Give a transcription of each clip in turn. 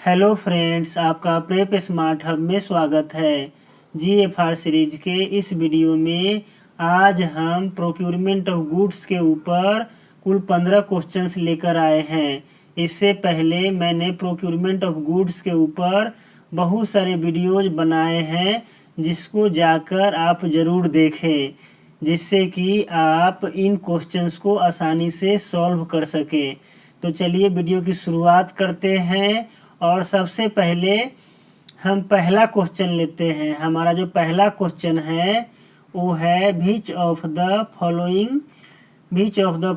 Hello friends, आपका prep smart hub में स्वागत है। जीएफआर सीरीज के इस वीडियो में आज हम प्रोक्यूरमेंट ऑफ गुड्स के ऊपर कुल 15 क्वेश्चंस लेकर आए हैं। इससे पहले मैंने प्रोक्यूरमेंट ऑफ गुड्स के ऊपर बहुत सारे वीडियोज बनाए हैं, जिसको जाकर आप ज़रूर देखें, जिससे कि आप इन क्वेश्चंस को आसानी से सॉल्व कर सकें। तो चलिए वीडियो की शुरुआत करते हैं। और सबसे पहले हम पहला क्वेश्चन लेते हैं। हमारा जो पहला क्वेश्चन है वो है which of the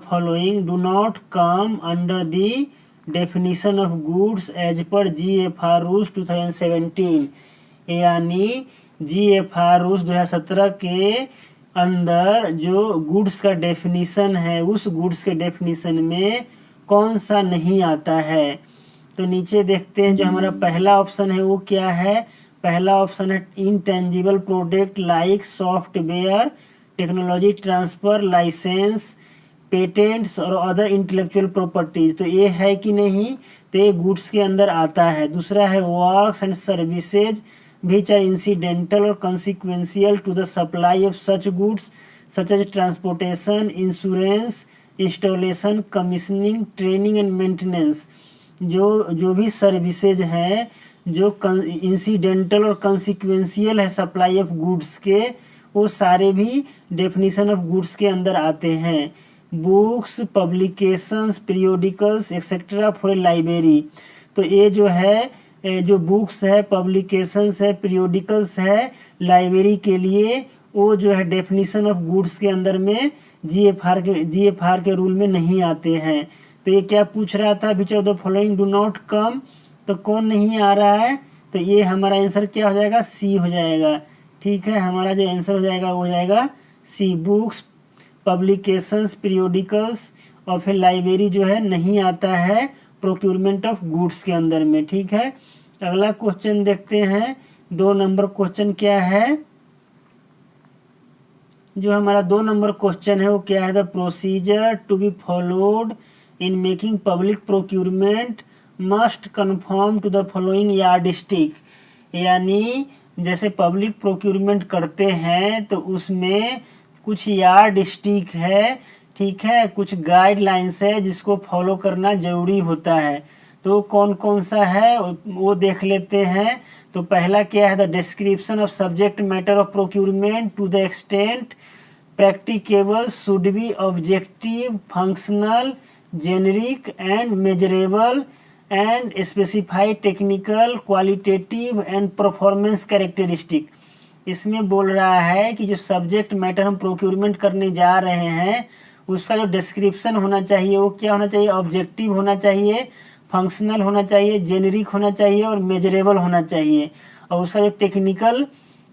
following do not come under the definition of goods as per GFR rules 2017। यानी जीएफआर रूल्स 2017 के अंदर जो गुड्स का डेफिनेशन है, उस गुड्स के डेफिनेशन में कौन सा नहीं आता है। तो नीचे देखते हैं, जो हमारा पहला ऑप्शन है वो क्या है। पहला ऑप्शन है intangible product like software, technology transfer, licence, patents और अदर इंटेलेक्चुअल प्रॉपर्टीज। तो ये है कि नहीं, तो ये गुड्स के अंदर आता है। दूसरा है works and services which are incidental और consequential to the supply of such goods such as transportation, insurance, installation, commissioning, training and maintenance. जो भी सर्विसेज हैं जो इंसिडेंटल और कंसिक्वेंशियल है सप्लाई ऑफ गुड्स के, वो सारे भी डेफिनेशन ऑफ गुड्स के अंदर आते हैं। Books, publications, periodicals etcetera for a library. तो ये जो है, जो बुक्स है, पब्लिकेशंस है, पीरियोडिकल्स है, लाइब्रेरी के लिए वो जो है डेफिनेशन ऑफ गुड्स के अंदर में जीएफआर के रूल में नहीं आते हैं। तो ये क्या पूछ रहा था, विच of the following do not कम, तो कौन नहीं आ रहा है। तो ये हमारा आंसर क्या हो जाएगा, सी हो जाएगा। ठीक है, हमारा जो आंसर हो जाएगा वो हो जाएगा सी। बुक्स, पब्लिकेशंस, पीरियोडिकल्स और फिर लाइब्रेरी जो है नहीं आता है प्रोक्यूरमेंट ऑफ गुड्स के अंदर में। ठीक है, अगला क्वेश्चन देखते हैं। 2 नंबर क्वेश्चन क्या है। जो हमारा 2 नंबर क्वेश्चन है वो क्या है, the procedure to be followed in making public procurement must confirm to the following yardstick. यानी जैसे पब्लिक प्रोक्यूरमेंट करते हैं तो उसमें कुछ यार्डस्टिक है, ठीक है, कुछ गाइडलाइंस है जिसको फॉलो करना जरूरी होता है। तो कौन कौन सा है वो देख लेते हैं। तो पहला क्या है, the description of subject matter of procurement to the extent practicable should be objective, functional, generic and measurable and specify technical, qualitative and performance characteristic. इसमें बोल रहा है कि जो सब्जेक्ट मैटर हम प्रोक्यूरमेंट करने जा रहे हैं उसका जो डिस्क्रिप्शन होना चाहिए वो क्या होना चाहिए, ऑब्जेक्टिव होना चाहिए, फंक्शनल होना चाहिए, जेनरिक होना चाहिए और मेजरेबल होना चाहिए। और उसका जो टेक्निकल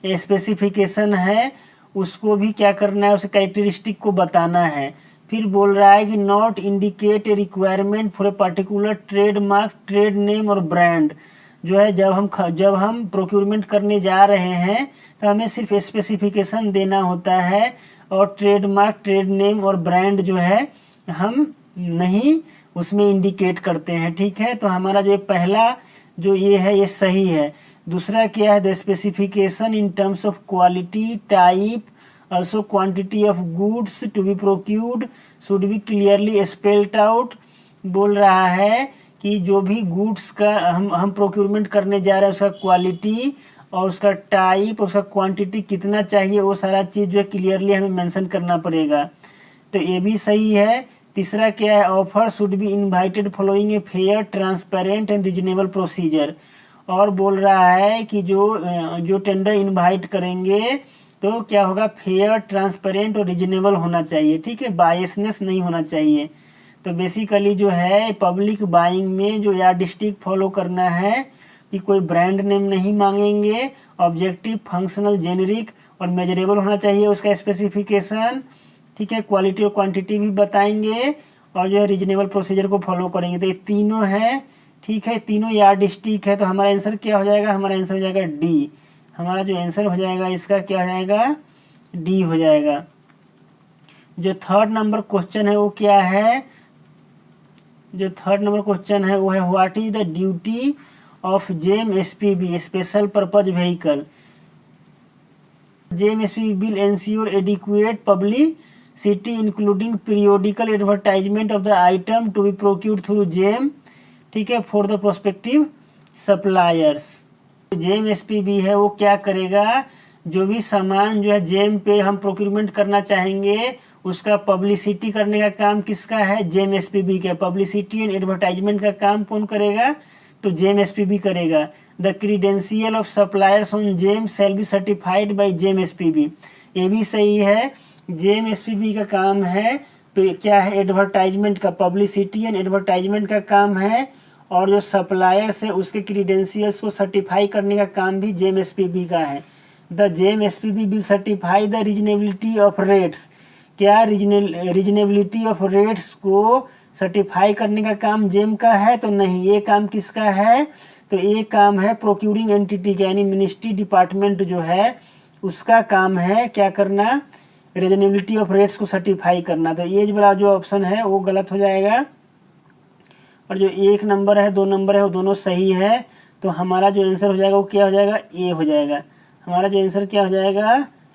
स्पेसिफिकेशन है उसको भी क्या करना है, उस कैरेक्टरिस्टिक को बताना है। फिर बोल रहा है कि not indicate a requirement for a particular trademark, trade name और ब्रांड। जो है जब हम प्रोक्यूरमेंट करने जा रहे हैं तो हमें सिर्फ स्पेसिफिकेशन देना होता है और ट्रेडमार्क, ट्रेड नेम और ब्रांड जो है हम नहीं उसमें इंडिकेट करते हैं। ठीक है, तो हमारा जो पहला जो ये है ये सही है। दूसरा क्या है, the specification in terms of quality, type, also quantity of goods to be procured should be clearly spelled out। बोल रहा है कि जो भी गुड्स का हम प्रोक्यूरमेंट करने जा रहे हैं उसका क्वालिटी और उसका टाइप और उसका क्वांटिटी कितना चाहिए वो सारा चीज़ जो है क्लियरली हमें मेंशन करना पड़ेगा। तो ये भी सही है। तीसरा क्या है, offer should be invited following a fair, transparent and reasonable procedure. और बोल रहा है कि जो टेंडर इनवाइट करेंगे तो क्या होगा, फेयर, ट्रांसपेरेंट और रीजनेबल होना चाहिए। ठीक है, बायसनेस नहीं होना चाहिए। तो बेसिकली जो है पब्लिक बाइंग में जो यार्डस्टिक फॉलो करना है कि कोई ब्रांड नेम नहीं मांगेंगे, ऑब्जेक्टिव, फंक्शनल, जेनरिक और मेजरेबल होना चाहिए उसका स्पेसिफिकेशन। ठीक है, क्वालिटी और क्वांटिटी भी बताएंगे और जो है रीजनेबल प्रोसीजर को फॉलो करेंगे। तो ये तीनों है। ठीक है, तीनों यार्डस्टिक है। तो हमारा आंसर क्या हो जाएगा, हमारा आंसर हो जाएगा डी। हमारा जो आंसर हो जाएगा इसका क्या हो जाएगा, डी हो जाएगा। जो थर्ड नंबर क्वेश्चन है वो क्या है, जो थर्ड नंबर क्वेश्चन है वो है what is the duty of JMSPB special purpose vehicle. JMSPB will ensure adequate publicity including periodical advertisement of the item to be procured through JM, ठीक है, for the prospective suppliers. JMSPB है वो क्या करेगा, जो भी सामान जो है जेम पे हम प्रोक्यूरमेंट करना चाहेंगे उसका पब्लिसिटी करने का काम किसका है, JMSPB का. पब्लिसिटी एंड एडवर्टाइजमेंट का काम कौन करेगा, तो JMSPB करेगा. The credential of suppliers on GeM shall be certified by JMSPB. ये भी सही है, JMSPB का काम है तो क्या है, एडवर्टाइजमेंट का, पब्लिसिटी एंड एडवर्टाइजमेंट का काम है. और जो सप्लायर्स है उसके क्रीडेंशियल्स को सर्टिफाई करने का काम भी JMSPB का है. The JMSPB will certify the reasonability of rates. क्या रीजनेबिलिटी ऑफ रेट्स को सर्टिफाई करने का काम जेम का है, तो नहीं, ये काम किसका है, तो ये काम है प्रोक्यूरिंग एंटिटी का, यानी मिनिस्ट्री डिपार्टमेंट जो है उसका काम है क्या करना, रीजनेबिलिटी ऑफ रेट्स को सर्टिफाई करना. तो ये वाला जो ऑप्शन है वो गलत हो जाएगा. और जो 1 नंबर है 2 नंबर है वो दोनों सही है. तो हमारा जो आंसर हो जाएगा वो क्या हो जाएगा, ए हो जाएगा. हमारा जो आंसर क्या हो जाएगा,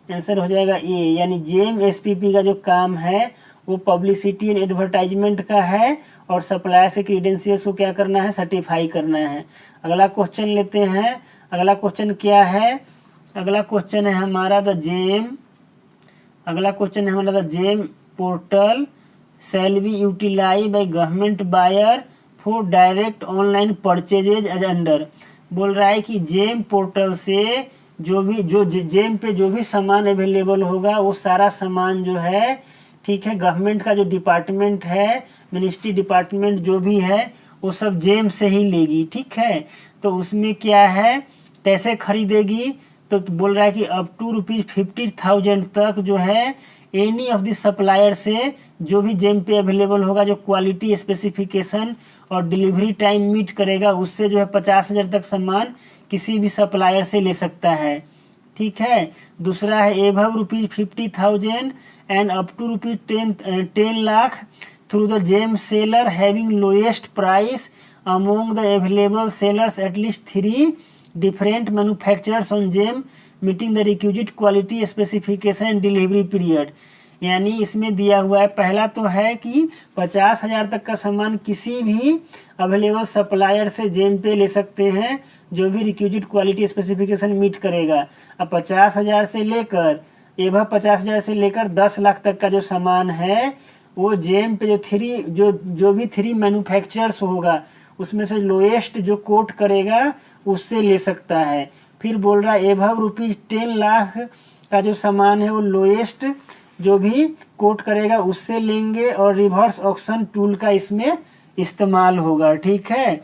आंसर हो जाएगा ए. यानी JMSPB का जो काम है वो पब्लिसिटी एंड एडवर्टाइजमेंट का है और सप्लायर से क्रीडेंशियल्स को क्या करना है, सर्टिफाई करना है. अगला क्वेश्चन लेते हैं. अगला क्वेश्चन क्या है, अगला क्वेश्चन है हमारा the GeM portal shall be utilise by government buyer for direct online purchases as under. बोल रहा है कि जेम पोर्टल से जो जेम पे जो भी सामान अवेलेबल होगा वो सारा सामान जो है, ठीक है, गवर्नमेंट का जो डिपार्टमेंट है, मिनिस्ट्री डिपार्टमेंट जो भी है वो सब जेम से ही लेगी. ठीक है, तो उसमें क्या है, कैसे खरीदेगी, तो बोल रहा है कि अप टू ₹50,000 तक जो है एनी ऑफ द सप्लायर से जो भी जेम पे अवेलेबल होगा, जो क्वालिटी स्पेसिफिकेशन और डिलीवरी टाइम मीट करेगा, उससे जो है 50,000 तक सामान किसी भी सप्लायर से ले सकता है. ठीक है. दूसरा है above ₹50,000 and up to ₹10 lakh through the GeM seller having lowest price among the available sellers at least 3 different manufacturers on GeM meeting the requisite quality specification and delivery period. यानी इसमें दिया हुआ है, पहला तो है कि 50,000 तक का सामान किसी भी अवेलेबल सप्लायर से जेम पे ले सकते हैं जो भी रिक्विजिट क्वालिटी स्पेसिफिकेशन मीट करेगा. अब 50,000 से लेकर 50,000 से लेकर 10 लाख तक का जो सामान है वो जेम पे जो भी 3 मैन्युफैक्चरर्स होगा उसमें से लोएस्ट जो कोट करेगा उससे ले सकता है. फिर बोल रहा है एबव ₹10 लाख का जो सामान है वो लोएस्ट जो भी कोट करेगा उससे लेंगे और रिवर्स ऑक्शन टूल का इसमें इस्तेमाल होगा. ठीक है,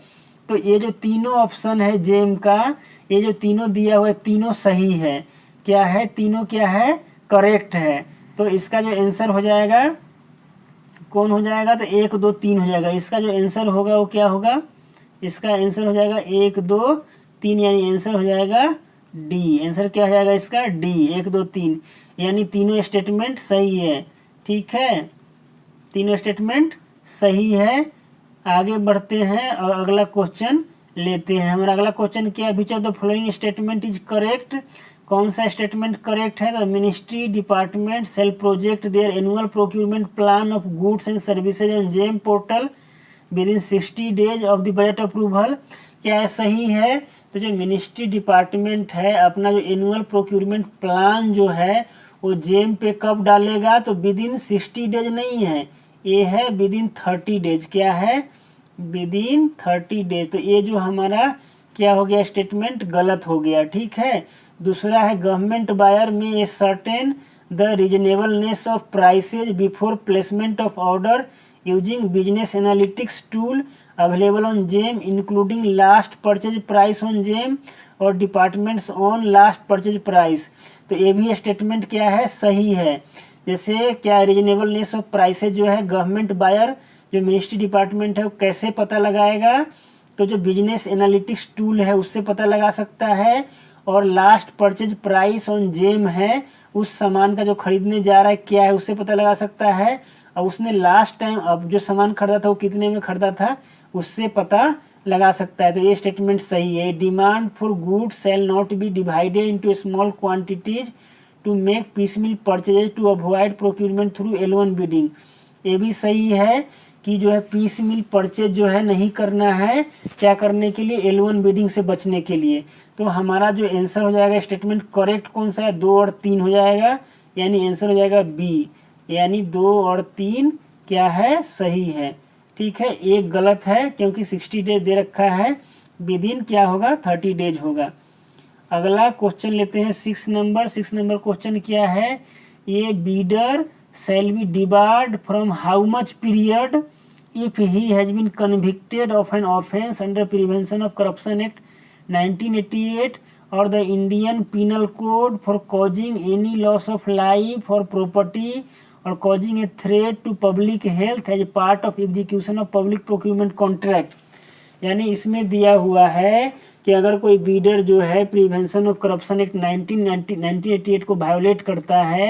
तो ये जो तीनों ऑप्शन है जेम का, ये जो तीनों दिया हुआ है तीनों सही है. क्या है, तीनों क्या है, करेक्ट है. तो इसका जो आंसर हो जाएगा कौन हो जाएगा, तो 1 2 3 हो जाएगा. इसका जो आंसर होगा वो क्या होगा, इसका आंसर हो जाएगा 1 2 3, यानी आंसर हो जाएगा डी. आंसर क्या हो जाएगा इसका, डी, 1 2 3, यानी तीनों स्टेटमेंट सही है. ठीक है, तीनों स्टेटमेंट सही है. आगे बढ़ते हैं और अगला क्वेश्चन लेते हैं. हमारा अगला क्वेश्चन क्या है, which of the following statement is correct. कौन सा स्टेटमेंट करेक्ट है, the ministry department shall project their annual procurement plan of goods and services on GeM portal within 60 days of the budget approval. क्या है, सही है. तो जो ministry department है अपना जो एनुअल प्रोक्यूरमेंट प्लान जो है वो जेम पे कब डालेगा, तो विद इन 60 डेज नहीं है, ये है विद इन 30 डेज. क्या है, विद इन 30 डेज. तो ये जो हमारा क्या हो गया, स्टेटमेंट गलत हो गया. ठीक है. दूसरा है government buyer may ascertain the reasonableness of prices before placement of order using business analytics tool available on GeM including last purchase price on GeM और departments on last purchase price. तो ये भी statement क्या है, सही है. जैसे क्या रीजनेबलनेस ऑफ प्राइसेज जो है गवर्नमेंट बायर जो मिनिस्ट्री डिपार्टमेंट है वो कैसे पता लगाएगा, तो जो बिजनेस एनालिटिक्स टूल है उससे पता लगा सकता है. और last purchase price on GeM है उस सामान का जो खरीदने जा रहा है क्या है उससे पता लगा सकता है. और उसने लास्ट टाइम अब जो सामान खरीदा था वो कितने में खरीदा था उससे पता लगा सकता है, तो ये स्टेटमेंट सही है। Demand for goods shall not be divided into small quantities to make piecemeal purchase to avoid procurement through L1 bidding. ये भी सही है कि जो है पीस मिल परचेज जो है नहीं करना है, क्या करने के लिए, L1 बिडिंग से बचने के लिए। तो हमारा जो आंसर हो जाएगा स्टेटमेंट करेक्ट कौन सा है, 2 और 3 हो जाएगा, यानी आंसर हो जाएगा बी, यानी 2 और 3 क्या है, सही है। ठीक है, एक गलत है क्योंकि 60 डेज दे रखा है, विद इन क्या होगा, 30 डेज होगा। अगला क्वेश्चन लेते हैं 6 नंबर। 6 नंबर क्वेश्चन क्या है, ये bidder shall be debarred from how much period if he has been convicted of an offence under Prevention of Corruption Act 1988 or the Indian Penal Code for causing any loss of life or property or causing a threat to public health as part of execution of public procurement contract। यानी इसमें दिया हुआ है कि अगर कोई bidder जो है प्रिवेंशन ऑफ करप्शन एक्ट 1988 को वायोलेट करता है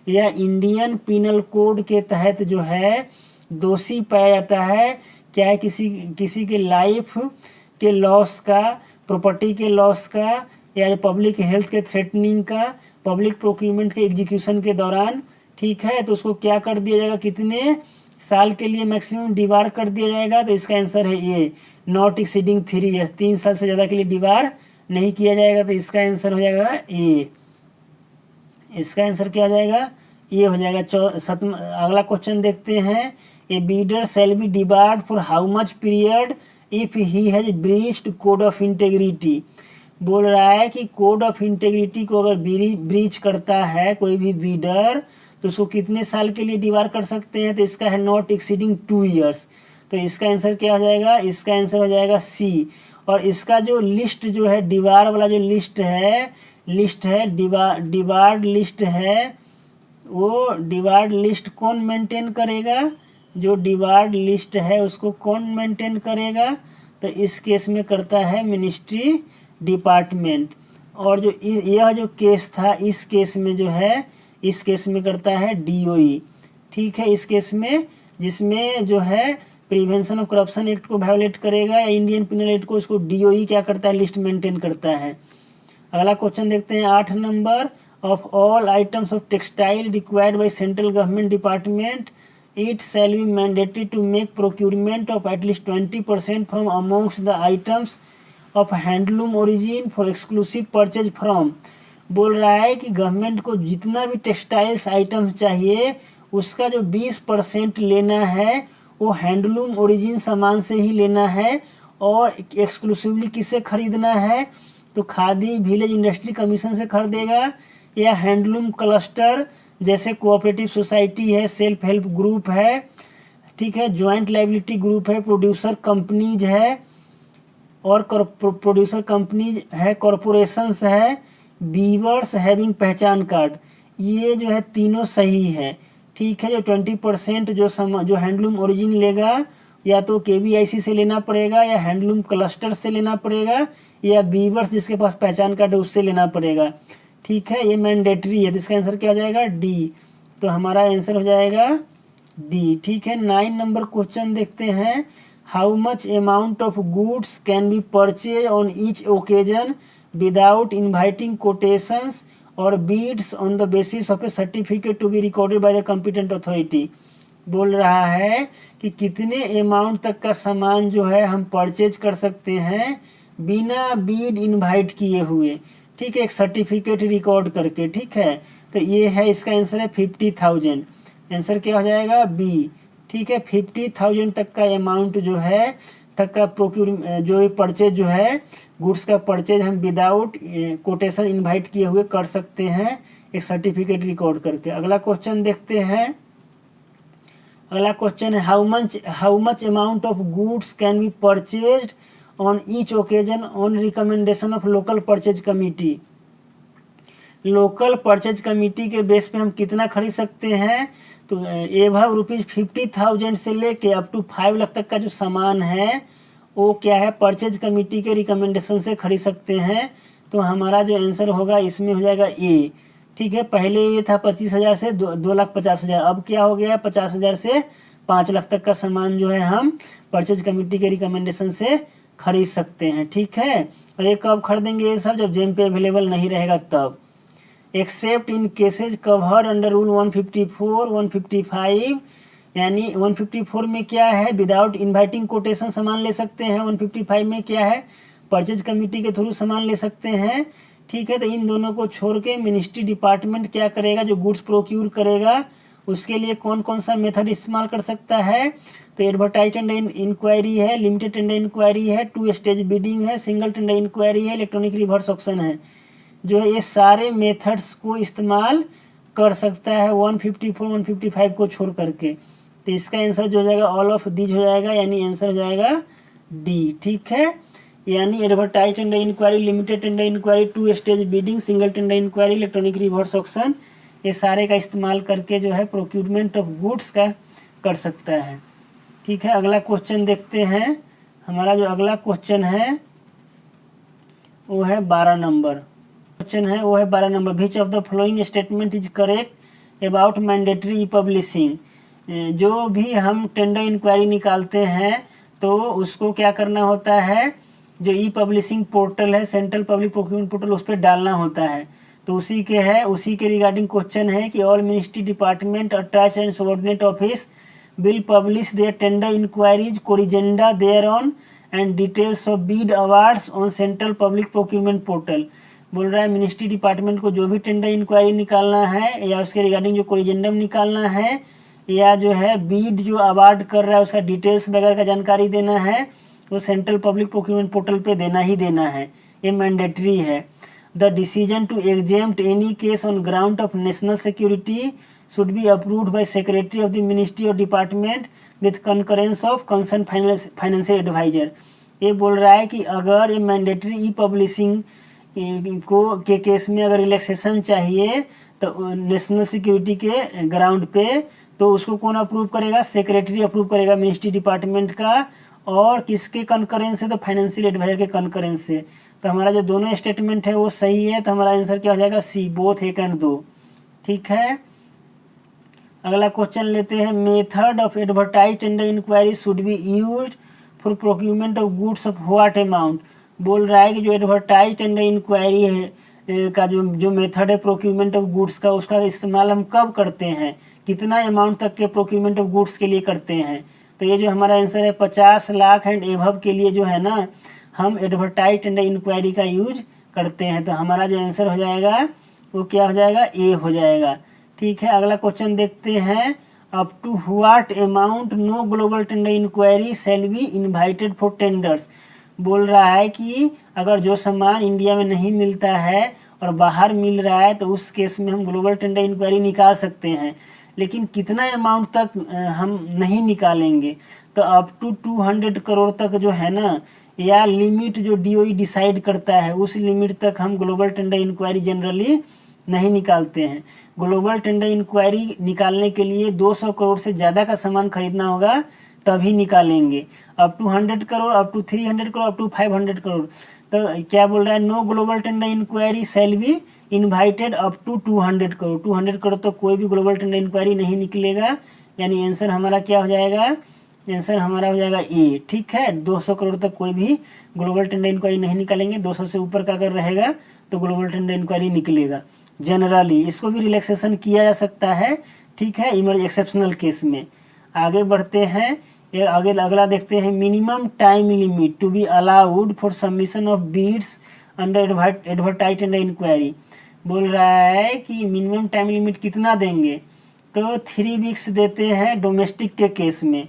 या इंडियन पिनल कोड के तहत जो है दोषी पाया जाता है, क्या है, किसी के लाइफ के लॉस का, प्रॉपर्टी के लॉस का, या पब्लिक हेल्थ के थ्रेटनिंग का, पब्लिक प्रोक्यूरमेंट के एग्जीक्यूशन के दौरान, ठीक है, तो उसको क्या कर दिया जाएगा, कितने साल के लिए मैक्सिमम डिबार कर दिया जाएगा। तो इसका आंसर है ए, नॉट एक्सीडिंग 3 ईयर्स, 3 साल से ज़्यादा के लिए डिबार नहीं किया जाएगा। तो इसका आंसर हो जाएगा ए, इसका आंसर क्या हो जाएगा, ये हो जाएगा। अगला क्वेश्चन देखते हैं, a bidder shall be debarred for how much period if he has breached code of integrity. बोल रहा है कि कोड ऑफ इंटेग्रिटी को अगर ब्रीच करता है कोई भी बीडर, तो उसको कितने साल के लिए डिबार कर सकते हैं। तो इसका है नॉट एक्सीडिंग 2 ईयर्स। तो इसका आंसर क्या हो जाएगा, इसका आंसर हो जाएगा सी। और इसका जो लिस्ट जो है, डिबार वाला जो लिस्ट है डिबार्ड लिस्ट है, वो डिबार्ड लिस्ट कौन मेंटेन करेगा, जो डिबार्ड लिस्ट है उसको कौन मेंटेन करेगा। तो इस केस में करता है मिनिस्ट्री डिपार्टमेंट। और जो यह जो केस था, इस केस में जो है, इस केस में करता है DOE। ठीक है, इस केस में जिसमें जो है प्रिवेंशन ऑफ करप्शन एक्ट को वायोलेट करेगा या इंडियन पिनल एक्ट को, उसको DOE क्या करता है, लिस्ट मेंटेन करता है। अगला क्वेश्चन देखते हैं 8 number. Of all items of textile required by central government department it shall be mandatory to make procurement of at least 20% from amongst the items of handloom origin for exclusive purchase from। बोल रहा है कि government को जितना भी textiles items चाहिए उसका जो 20% लेना है वो हैंडलूम ओरिजिन सामान से ही लेना है। और एक्सक्लूसिवली किससे खरीदना है, तो खादी विलेज इंडस्ट्री कमीशन से खरीदेगा, या हैंडलूम क्लस्टर जैसे कोऑपरेटिव सोसाइटी है, सेल्फ हेल्प ग्रुप है, ठीक है, ज्वाइंट लाइबिलिटी ग्रुप है, प्रोड्यूसर कंपनीज है, और प्रोड्यूसर कंपनीज है, कॉरपोरेशंस है, वीवर्स हैविंग पहचान कार्ड। ये जो है तीनों सही है। ठीक है, जो 20% जो हैंडलूम ओरिजिन लेगा, या तो KVIC से लेना पड़ेगा, या हैंडलूम क्लस्टर से लेना पड़ेगा, या वीवर्स जिसके पास पहचान कार्ड है उससे लेना पड़ेगा। ठीक है, ये मैंडेटरी है। तो इसका आंसर क्या हो जाएगा, डी। तो हमारा आंसर हो जाएगा डी। ठीक है, 9 नंबर क्वेश्चन देखते हैं। How much amount of goods can be purchase on each occasion without inviting quotations और bids on the basis of a certificate to be recorded by the competent authority. बोल रहा है कि कितने अमाउंट तक का सामान जो है हम परचेज कर सकते हैं बिना बीड इन्वाइट किए हुए। ठीक है, एक सर्टिफिकेट रिकॉर्ड करके। ठीक है, तो ये है, इसका आंसर है 50,000। आंसर क्या हो जाएगा, बी। ठीक है, 50,000 तक का अमाउंट जो है तक का जो परचेज जो है गुड्स का परचेज हम विदाउट कोटेशन इनवाइट किए हुए कर सकते हैं, एक सर्टिफिकेट रिकॉर्ड करके। अगला क्वेश्चन देखते हैं। अगला क्वेश्चन है how much amount of goods can B purchased on each occasion on recommendation of local purchase committee. Local purchase committee के बेस पे हम कितना खरीद सकते हैं, तो एभव ₹50,000 से लेके अप टू 5 लाख तक का जो सामान है वो क्या है, परचेज कमिटी के रिकमेंडेशन से खरीद सकते हैं। तो हमारा जो आंसर होगा इसमें हो जाएगा ए। ठीक है, पहले ये था 25,000 से 2,50,000, अब क्या हो गया 50,000 से 5 लाख तक का सामान जो है हम परचेज कमिटी के रिकमेंडेशन से खरीद सकते हैं, ठीक है। और ये कब खरीदेंगे ये सब, जब जेम पे अवेलेबल नहीं रहेगा तब। एक्सेप्ट इन केसेज कवर्ड अंडर रूल 154, 155, यानी 154 में क्या है, विदाउट इन्वाइटिंग कोटेशन सामान ले सकते हैं। 155 में क्या है, परचेज कमेटी के थ्रू सामान ले सकते हैं, ठीक है। तो इन दोनों को छोड़ के मिनिस्ट्री डिपार्टमेंट क्या करेगा, जो गुड्स प्रोक्यूर करेगा उसके लिए कौन कौन सा मेथड इस्तेमाल कर सकता है। तो एडवर्टाइज टेंडर इंक्वायरी है, लिमिटेड टेंडर इंक्वायरी है, 2 स्टेज बिडिंग है, सिंगल टेंडर इंक्वायरी है, इलेक्ट्रॉनिक रिवर्स ऑक्शन है, जो है ये सारे मेथड्स को इस्तेमाल कर सकता है 154, 155 को छोड़ करके। तो इसका आंसर जो हो जाएगा ऑल ऑफ दीज हो जाएगा, यानी आंसर हो जाएगा डी, ठीक है। यानी advertise tender enquiry, limited tender enquiry, 2 stage bidding, single tender enquiry, electronic reverse auction, ये सारे का इस्तेमाल करके जो है प्रोक्यूरमेंट ऑफ गुड्स का कर सकता है, ठीक है। अगला क्वेश्चन देखते हैं। हमारा जो अगला क्वेश्चन है वो है 12 नंबर क्वेश्चन है, वो है 12 number. Which of the following statement is correct about mandatory E publishing. जो भी हम टेंडर इंक्वायरी निकालते हैं तो उसको क्या करना होता है, जो ई पब्लिशिंग पोर्टल है, सेंट्रल पब्लिक प्रोक्यूरमेंट पोर्टल, उस पर डालना होता है। तो उसी के रिगार्डिंग क्वेश्चन है कि all ministry department attach and subordinate office will publish their tender enquiries corrigenda thereon and details of bid awards on central public procurement portal. बोल रहा है मिनिस्ट्री डिपार्टमेंट को जो भी टेंडर इंक्वायरी निकालना है या उसके रिगार्डिंग जो कोरिजेंडम निकालना है या जो है बीड जो अवार्ड कर रहा है उसका डिटेल्स वगैरह का जानकारी देना है, वो सेंट्रल पब्लिक प्रोक्यूरमेंट पोर्टल पे देना ही देना है, ये मैंडेटरी है। The decision to exempt any case on ground of national security should be approved by secretary of the ministry और department with concurrence of concern financial adviser. ये बोल रहा है कि अगर ये मैंडेटरी ई पब्लिशिंग को के केस में अगर रिलैक्सेशन चाहिए तो नेशनल सिक्योरिटी के ग्राउंड पे, तो उसको कौन अप्रूव करेगा, सेक्रेटरी अप्रूव करेगा मिनिस्ट्री डिपार्टमेंट का, और किसके कंकरेंस से, तो फाइनेंशियल एडवाइजर के कंकरेंस से। तो हमारा जो दोनों स्टेटमेंट है वो सही है, तो हमारा आंसर क्या हो जाएगा, सी, बोथ 1 और 2, ठीक है। अगला क्वेश्चन लेते हैं। Method of advertise tender enquiry should be used for procurement of goods of what amount. बोल रहा है कि जो एडवर्टाइज टेंडर इंक्वायरी है का जो मेथड है प्रोक्यूरमेंट ऑफ गुड्स का, उसका इस्तेमाल हम कब करते हैं, कितना अमाउंट तक के प्रोक्यूरमेंट ऑफ गुड्स के लिए करते हैं। तो ये जो हमारा आंसर है 50 लाख एंड एबव के लिए जो है ना, हम एडवर्टाइज टेंडर इंक्वायरी का यूज करते हैं। तो हमारा जो आंसर हो जाएगा वो क्या हो जाएगा, ए हो जाएगा, ठीक है। अगला क्वेश्चन देखते हैं। Up to what amount no global tender enquiry shall be invited for tenders. बोल रहा है कि अगर जो सामान इंडिया में नहीं मिलता है और बाहर मिल रहा है तो उस केस में हम ग्लोबल टेंडर इंक्वायरी निकाल सकते हैं, लेकिन कितना अमाउंट तक हम नहीं निकालेंगे। तो अप टू 200 करोड़ तक जो है ना, या लिमिट जो डीओई डिसाइड करता है उस लिमिट तक हम ग्लोबल टेंडर इंक्वायरी जनरली नहीं निकालते हैं। ग्लोबल टेंडर इंक्वायरी निकालने के लिए 200 करोड़ से ज़्यादा का सामान खरीदना होगा तभी निकालेंगे। Up to 100 crore, up to 300 crore, up to 500 crore. तो क्या बोल रहा है, no global tender enquiry shall be invited up to 200 crore. 200 crore तो कोई भी ग्लोबल टेंडर इंक्वायरी नहीं निकलेगा, यानी आंसर हमारा क्या हो जाएगा, आंसर हमारा हो जाएगा ए, ठीक है। 200 करोड़ तक कोई भी ग्लोबल टेंडर इंक्वायरी नहीं निकालेंगे, 200 से ऊपर का अगर रहेगा तो ग्लोबल टेंडर इंक्वायरी निकलेगा जनरली। इसको भी रिलैक्सेशन किया जा सकता है, ठीक है, एक्सेप्शनल केस में। आगे बढ़ते हैं, ये आगे अगला देखते हैं। Minimum time limit to be allowed for submission of bids under advertise tender enquiry. बोल रहा है कि मिनिमम टाइम लिमिट कितना देंगे, तो 3 वीक्स देते हैं डोमेस्टिक के केस में,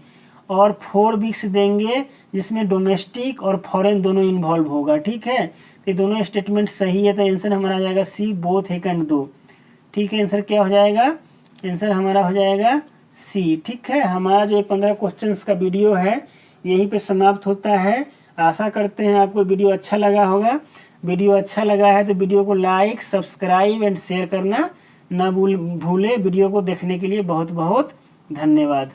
और 4 वीक्स देंगे जिसमें डोमेस्टिक और फॉरेन दोनों इन्वॉल्व होगा, ठीक है। तो ये दोनों स्टेटमेंट सही है, तो आंसर हमारा आ जाएगा सी, बोथ 1 और 2, ठीक है। आंसर क्या हो जाएगा, आंसर हमारा हो जाएगा सी, ठीक है। हमारा जो 15 क्वेश्चंस का वीडियो है यहीं पे समाप्त होता है। आशा करते हैं आपको वीडियो अच्छा लगा होगा। वीडियो अच्छा लगा है तो वीडियो को लाइक, सब्सक्राइब एंड शेयर करना ना भूले। वीडियो को देखने के लिए बहुत बहुत धन्यवाद।